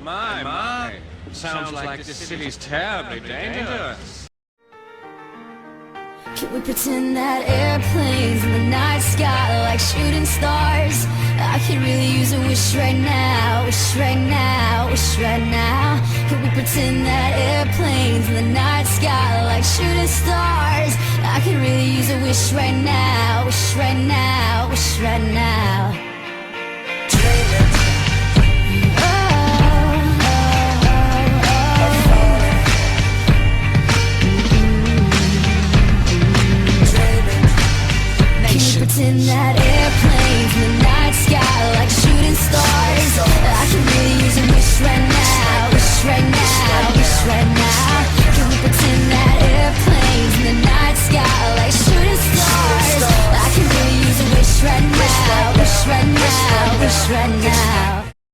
My. Sounds like this city's terribly dangerous. Can we pretend that airplanes in the night sky like shooting stars? I could really use a wish right now, wish right now, wish right now. Can we pretend that airplanes in the night sky like shooting stars? I could really use a wish right now, wish right now, wish right now.